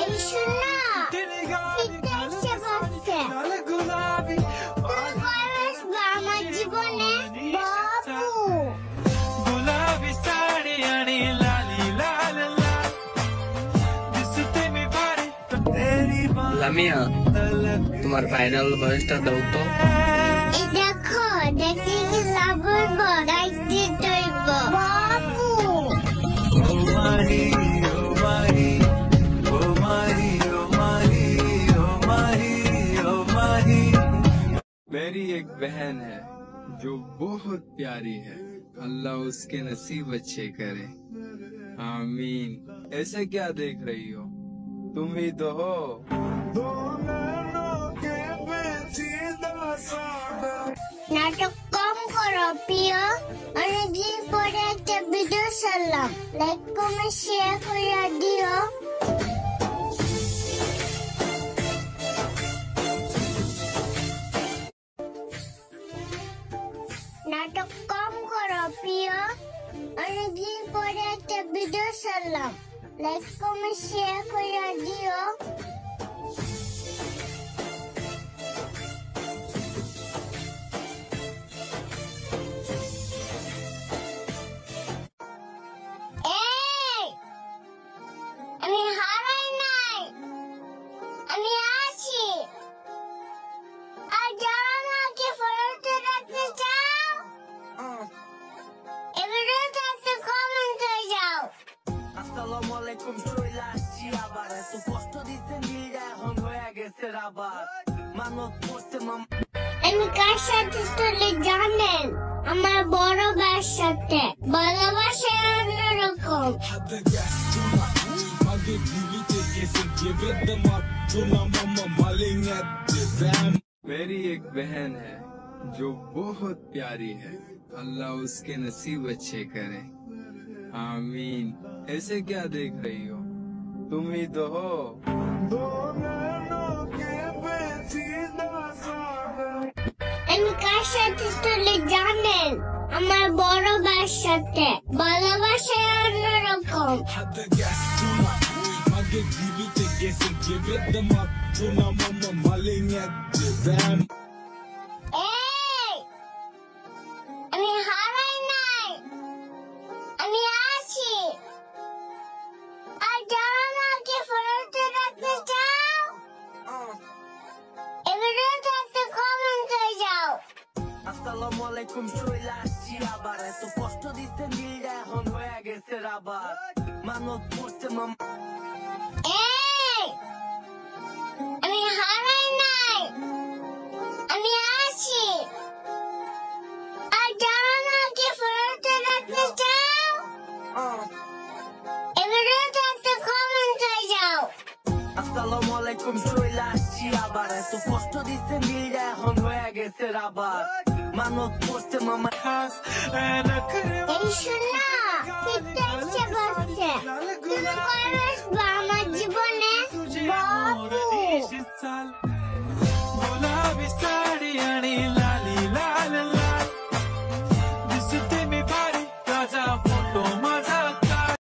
এই শোনা শীতে এসে পড়ছে, তুই কবে আসবে আমার জীবনে বাবু? गुलाबी साड़ी आणि लाली लाल लाल दिसते मी भारी तेरी লামিয়া, তোমার ফাইনাল ভয়েসটা দাও তো। এই দেখো দেখি কি লাবব গাইতে তৈব বাবু। ओ माही ओ माही ओ माही ओ माही ओ माही ओ माही। मेरी एक बहन है जो बहुत प्यारी है, अल्लाह उसके नसीब अच्छे करे, आमीन। ऐसे क्या देख रही हो, तुम ही तो हो। নাটক কম করো প্রিয়, অনেকদিন পরে একটা ভিডিও ছাড়লাম, লাইক কমেন্ট শেয়ার করে দিও। নাটক কম করো প্রিয়, অনেকদিন পরে একটা ভিডিও ছাড়লাম, লাইক কমেন্ট শেয়ার করে দিও। এই, আমি হারাই নাই, আমি আছি। আর যারা আমাকে ফলোতে রাখতে চাও, এই ভিডিওতে একটা কমেন্ট করে যাও। আসসালামু আলাইকুম, চলে আসছি আবার। এত কষ্ট দিতে নীলটা এখন হয়ে গেছে আবার। মানত করতে আমি কার সাথে চলে জানেন? আমার বড় ভাইয়ের সাথে। ভালোবাসা অন্যরকম। मेरी एक बहन है जो बहुत प्यारी है, अल्लाह उसके नसीब अच्छे करे, आमीन। ऐसे क्या देख रही हो, तुम ही तो हो। আমি কার সাথে চলে জানেন? আমার বড় ভাইয়ের সাথে। ভালোবাসা অন্যরকম। এই, আমি হারাই নাই, আমি আছি। আর যারা আমাকে ফলোতে রাখতে চাও, এই ভিডিওতে একটা কমেন্ট করে যাও। আসসালামু আলাইকুম, চলে আসছি আবার। এত কষ্ট দিতে নীলটা এখন হয়ে গেছে আবার। মানত করতে এই, আমি হারাই নাই, আমি আছি। আর যারা আমাকে ফলোতে রাখতে চাও, এই ভিডিওতে একটা কমেন্ট করে যাও। আসসালামু আলাইকুম, চলে আসছি আবার। এত কষ্ট দিতে নীলটা এখন হয়ে গেছে আবার। মানত করতে মামা खास नखरे এই শোনা শীতে এসে পড়ছে, তুই কবে আসবে আমার জীবনে বাবু? साल